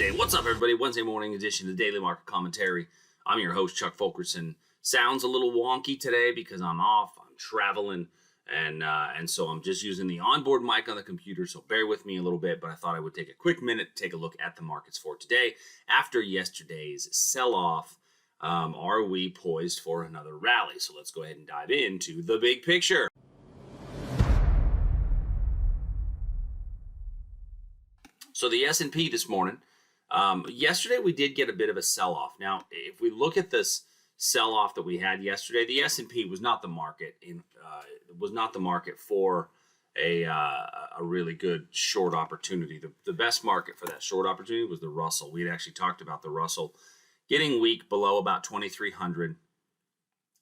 Thursday. What's up, everybody? Wednesday morning edition of the Daily Market Commentary. I'm your host, Chuck Fulkerson. Sounds a little wonky today because I'm off. I'm traveling, and so I'm just using the onboard mic on the computer, so bear with me a little bit, but I thought I would take a quick minute to take a look at the markets for today. After yesterday's sell-off, are we poised for another rally? So let's go ahead and dive into the big picture. So the S&P this morning, yesterday we did get a bit of a sell-off. Now, if we look at this sell-off that we had yesterday, the S&P was not the market for a really good short opportunity. The best market for that short opportunity was the Russell. We had actually talked about the Russell getting weak below about 2,300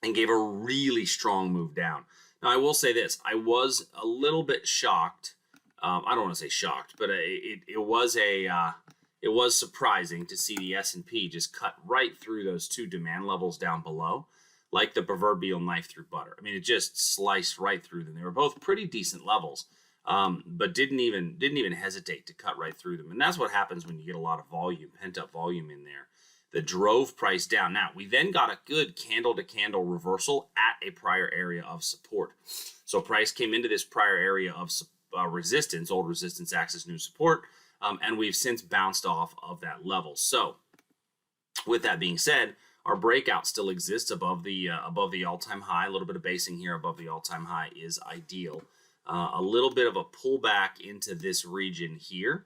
and gave a really strong move down. Now, I will say this: I was a little bit shocked. I don't want to say shocked, but it was surprising to see the S&P just cut right through those two demand levels down below, like the proverbial knife through butter. I mean, it just sliced right through them. They were both pretty decent levels, but didn't even hesitate to cut right through them. And that's what happens when you get a lot of volume, pent-up volume in there, that drove price down. Now, we then got a good candle-to-candle reversal at a prior area of support. So price came into this prior area of resistance, old resistance axis, new support, and we've since bounced off of that level. So with that being said, our breakout still exists above the all-time high. A little bit of basing here above the all-time high is ideal. A little bit of a pullback into this region here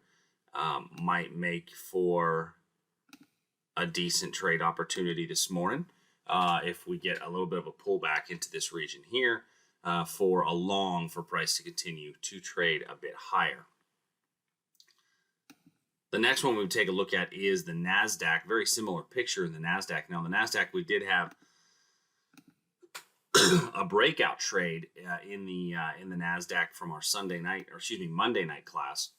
might make for a decent trade opportunity this morning if we get a little bit of a pullback into this region here. For a long for price to continue to trade a bit higher. The next one we would take a look at is the NASDAQ. Very similar picture in the NASDAQ. Now, the NASDAQ, we did have a breakout trade in the NASDAQ from our Monday night class,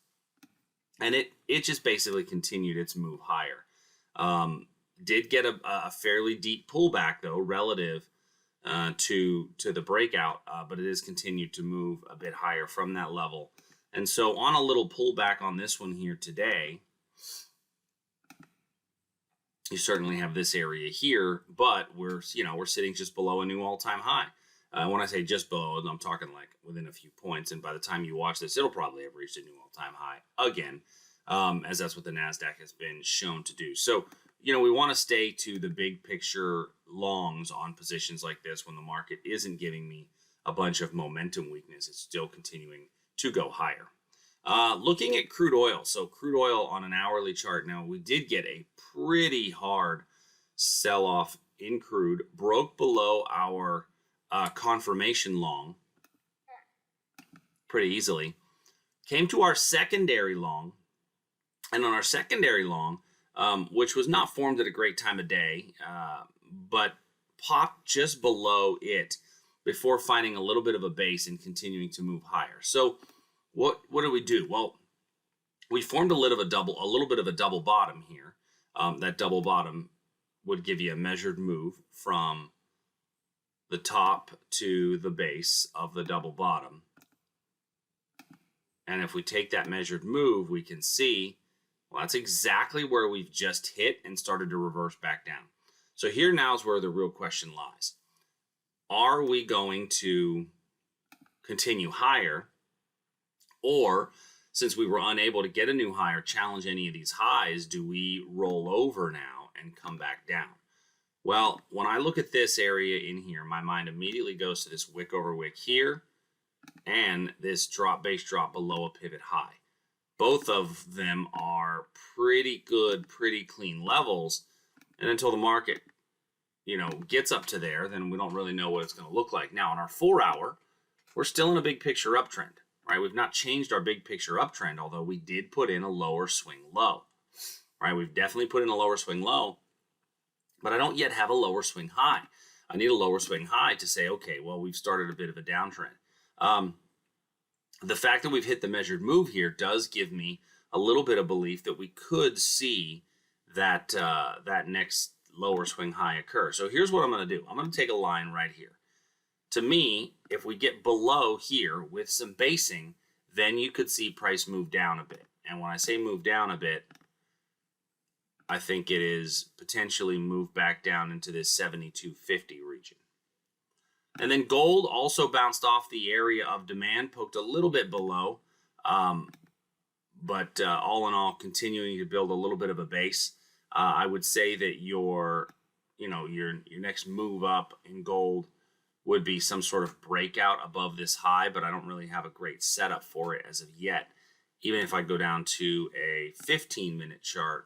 and it just basically continued its move higher. Did get a fairly deep pullback though relative to the breakout, but it has continued to move a bit higher from that level. And so on a little pullback on this one here today, you certainly have this area here, but we're sitting just below a new all-time high. When I say just below, I'm talking like within a few points, and by the time you watch this, it'll probably have reached a new all-time high again, as that's what the NASDAQ has been shown to do. So we want to stay to the big picture longs on positions like this when the market isn't giving me a bunch of momentum weakness. It's still continuing to go higher. Looking at crude oil. So crude oil on an hourly chart. Now, we did get a pretty hard sell-off in crude. Broke below our confirmation long pretty easily. Came to our secondary long. And on our secondary long, which was not formed at a great time of day, but popped just below it before finding a little bit of a base and continuing to move higher. So what do we do? Well, we formed a little bit of a double bottom here. That double bottom would give you a measured move from the top to the base of the double bottom. And if we take that measured move, we can see, well, that's exactly where we've just hit and started to reverse back down. So here now is where the real question lies. Are we going to continue higher? Or, since we were unable to get a new high or challenge any of these highs, do we roll over now and come back down? Well, when I look at this area in here, my mind immediately goes to this wick over wick here and this base drop below a pivot high. Both of them are pretty good, pretty clean levels. And until the market, gets up to there, then we don't really know what it's going to look like. Now, on our 4-hour, we're still in a big picture uptrend, right? We've not changed our big picture uptrend, although we did put in a lower swing low, right? We've definitely put in a lower swing low, but I don't yet have a lower swing high. I need a lower swing high to say, okay, well, we've started a bit of a downtrend. The fact that we've hit the measured move here does give me a little bit of belief that we could see that that next lower swing high occur. So here's what I'm going to do. I'm going to take a line right here. To me, if we get below here with some basing, then you could see price move down a bit. And when I say move down a bit, I think it is potentially moved back down into this 72.50 region. And then gold also bounced off the area of demand, poked a little bit below, but all in all, continuing to build a little bit of a base. I would say that your next move up in gold would be some sort of breakout above this high, but I don't really have a great setup for it as of yet. Even if I go down to a 15-minute chart,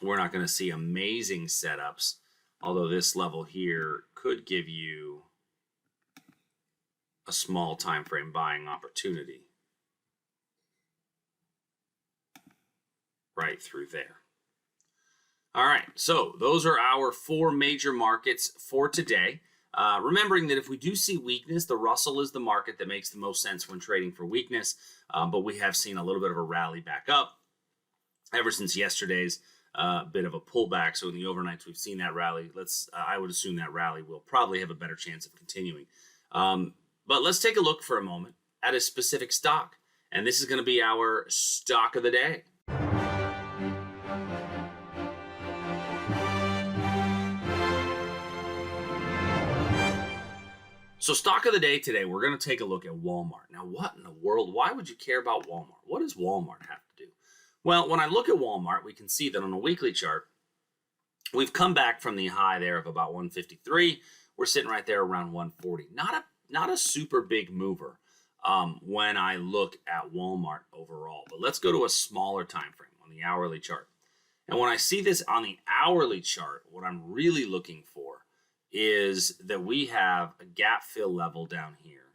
we're not going to see amazing setups, although this level here could give you a small time frame buying opportunity right through there. All right, so those are our 4 major markets for today. Remembering that if we do see weakness, the Russell is the market that makes the most sense when trading for weakness, but we have seen a little bit of a rally back up ever since yesterday's bit of a pullback. So in the overnights, we've seen that rally. I would assume that rally will probably have a better chance of continuing. But let's take a look for a moment at a specific stock. And this is going to be our stock of the day. So stock of the day today, we're going to take a look at Walmart. Now, what in the world? Why would you care about Walmart? What does Walmart have to do? Well, when I look at Walmart, we can see that on a weekly chart, we've come back from the high there of about 153. We're sitting right there around 140. Not a super big mover when I look at Walmart overall. But let's go to a smaller time frame on the hourly chart. And when I see this on the hourly chart, what I'm really looking for is that we have a gap fill level down here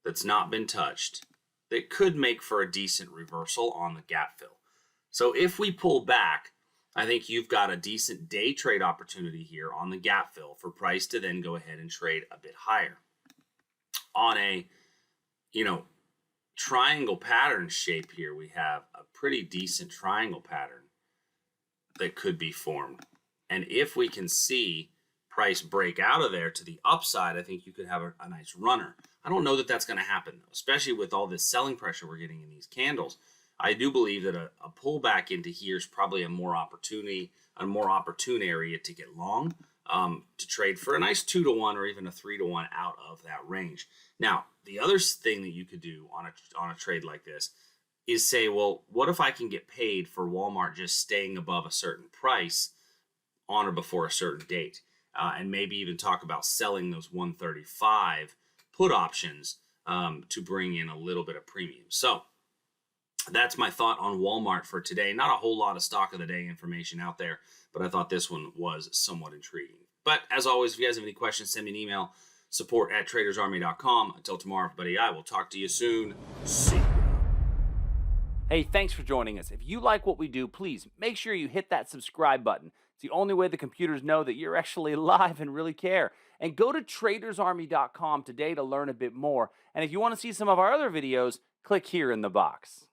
that's not been touched that could make for a decent reversal on the gap fill. So if we pull back, I think you've got a decent day trade opportunity here on the gap fill for price to then go ahead and trade a bit higher. On a, triangle pattern shape here, we have a pretty decent triangle pattern that could be formed. And if we can see price break out of there to the upside, I think you could have a nice runner. I don't know that that's going to happen, though, especially with all this selling pressure we're getting in these candles. I do believe that a pullback into here is probably a more opportune area to get long, to trade for a nice 2-to-1 or even a 3-to-1 out of that range. Now, the other thing that you could do on a trade like this is say, well, what if I can get paid for Walmart just staying above a certain price on or before a certain date? And maybe even talk about selling those 135 put options to bring in a little bit of premium. So that's my thought on Walmart for today. Not a whole lot of stock of the day information out there, but I thought this one was somewhat intriguing. But as always, if you guys have any questions, send me an email, support@tradersarmy.com. Until tomorrow, everybody, I will talk to you soon. See you. Hey, thanks for joining us. If you like what we do, please make sure you hit that subscribe button. It's the only way the computers know that you're actually alive and really care. And go to tradersarmy.com today to learn a bit more. And if you want to see some of our other videos, click here in the box.